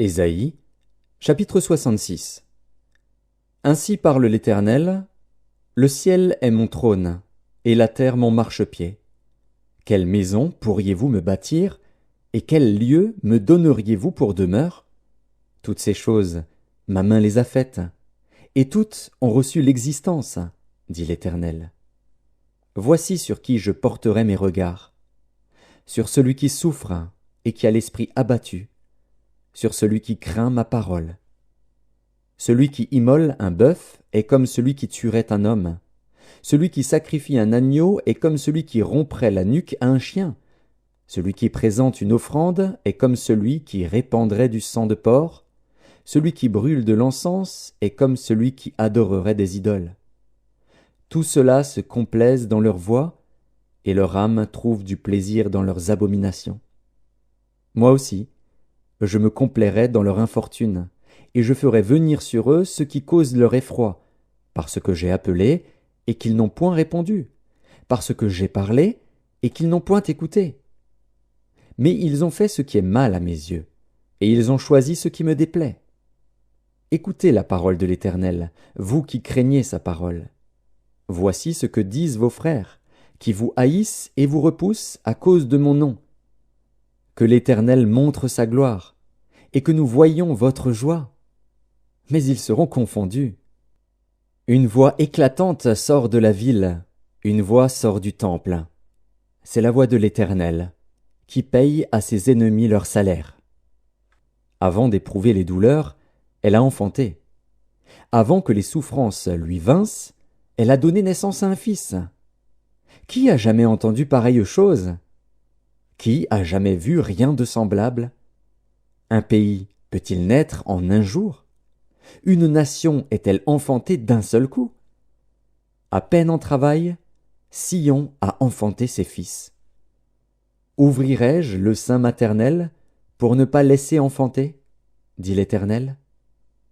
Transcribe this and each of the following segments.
Ésaïe, chapitre 66. Ainsi parle l'Éternel, le ciel est mon trône, et la terre mon marchepied. Quelle maison pourriez-vous me bâtir, et quel lieu me donneriez-vous pour demeure? Toutes ces choses, ma main les a faites, et toutes ont reçu l'existence, dit l'Éternel. Voici sur qui je porterai mes regards, sur celui qui souffre et qui a l'esprit abattu, sur celui qui craint ma parole. Celui qui immole un bœuf est comme celui qui tuerait un homme. Celui qui sacrifie un agneau est comme celui qui romprait la nuque à un chien. Celui qui présente une offrande est comme celui qui répandrait du sang de porc. Celui qui brûle de l'encens est comme celui qui adorerait des idoles. Tout cela se complaisent dans leur voie, et leur âme trouve du plaisir dans leurs abominations. Moi aussi, je me complairai dans leur infortune, et je ferai venir sur eux ce qui cause leur effroi, parce que j'ai appelé, et qu'ils n'ont point répondu, parce que j'ai parlé, et qu'ils n'ont point écouté. Mais ils ont fait ce qui est mal à mes yeux, et ils ont choisi ce qui me déplaît. Écoutez la parole de l'Éternel, vous qui craignez sa parole. Voici ce que disent vos frères, qui vous haïssent et vous repoussent à cause de mon nom. Que l'Éternel montre sa gloire, et que nous voyions votre joie. Mais ils seront confondus. Une voix éclatante sort de la ville, une voix sort du temple. C'est la voix de l'Éternel, qui paye à ses ennemis leur salaire. Avant d'éprouver les douleurs, elle a enfanté. Avant que les souffrances lui vinssent, elle a donné naissance à un fils. Qui a jamais entendu pareille chose? Qui a jamais vu rien de semblable? Un pays peut-il naître en un jour? Une nation est-elle enfantée d'un seul coup? À peine en travail, Sion a enfanté ses fils. Ouvrirai-je le sein maternel pour ne pas laisser enfanter? Dit l'Éternel.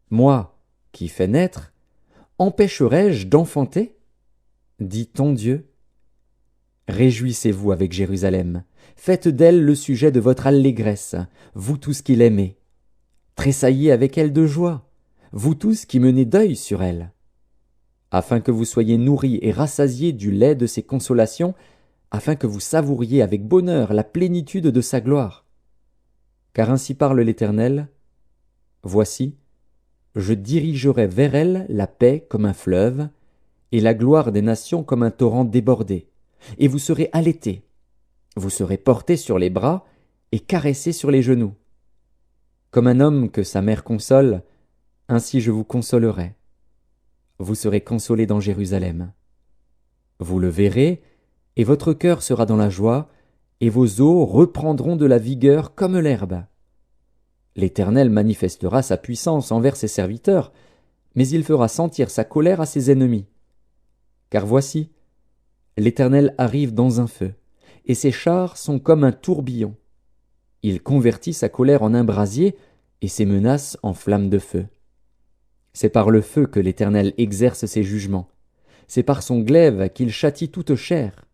Moi, qui fais naître, empêcherai-je d'enfanter? Dit ton Dieu. Réjouissez-vous avec Jérusalem, faites d'elle le sujet de votre allégresse, vous tous qui l'aimez. Tressaillez avec elle de joie, vous tous qui menez deuil sur elle. Afin que vous soyez nourris et rassasiés du lait de ses consolations, afin que vous savouriez avec bonheur la plénitude de sa gloire. Car ainsi parle l'Éternel, voici, je dirigerai vers elle la paix comme un fleuve, et la gloire des nations comme un torrent débordé. Et vous serez allaités, vous serez portés sur les bras et caressés sur les genoux. Comme un homme que sa mère console, ainsi je vous consolerai. Vous serez consolés dans Jérusalem. Vous le verrez, et votre cœur sera dans la joie, et vos os reprendront de la vigueur comme l'herbe. L'Éternel manifestera sa puissance envers ses serviteurs, mais il fera sentir sa colère à ses ennemis. Car voici, l'Éternel arrive dans un feu, et ses chars sont comme un tourbillon. Il convertit sa colère en un brasier, et ses menaces en flammes de feu. C'est par le feu que l'Éternel exerce ses jugements. C'est par son glaive qu'il châtie toute chair.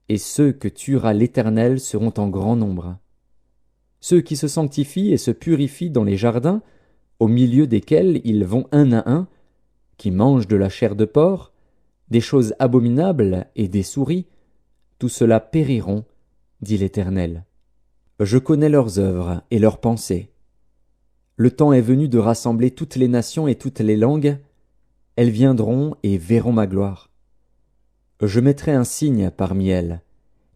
Et ceux que tuera l'Éternel seront en grand nombre. Ceux qui se sanctifient et se purifient dans les jardins, au milieu desquels ils vont un à un, qui mangent de la chair de porc, des choses abominables et des souris, tout cela périront, dit l'Éternel. Je connais leurs œuvres et leurs pensées. Le temps est venu de rassembler toutes les nations et toutes les langues. Elles viendront et verront ma gloire. Je mettrai un signe parmi elles,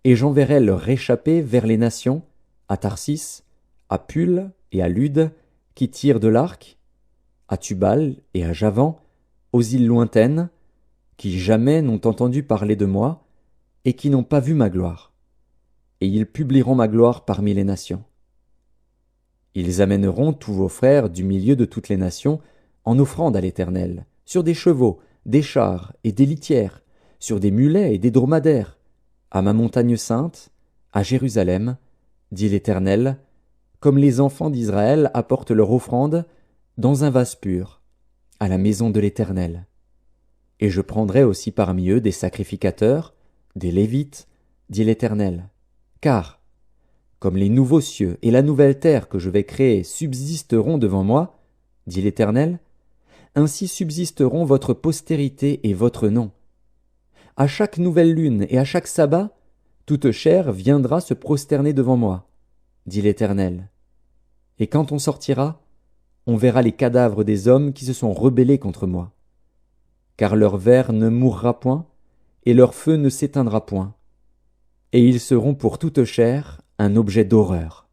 et j'enverrai leur réchappé vers les nations, à Tarsis, à Pul et à Lude, qui tirent de l'arc, à Tubal et à Javan, aux îles lointaines, qui jamais n'ont entendu parler de moi, et qui n'ont pas vu ma gloire. Et ils publieront ma gloire parmi les nations. Ils amèneront tous vos frères du milieu de toutes les nations en offrande à l'Éternel, sur des chevaux, des chars et des litières, sur des mulets et des dromadaires, à ma montagne sainte, à Jérusalem, dit l'Éternel, comme les enfants d'Israël apportent leur offrande dans un vase pur, à la maison de l'Éternel. Et je prendrai aussi parmi eux des sacrificateurs, des Lévites, dit l'Éternel. Car, comme les nouveaux cieux et la nouvelle terre que je vais créer subsisteront devant moi, dit l'Éternel, ainsi subsisteront votre postérité et votre nom. À chaque nouvelle lune et à chaque sabbat, toute chair viendra se prosterner devant moi, dit l'Éternel. Et quand on sortira, on verra les cadavres des hommes qui se sont rebellés contre moi. Car leur ver ne mourra point, et leur feu ne s'éteindra point. Et ils seront pour toute chair un objet d'horreur.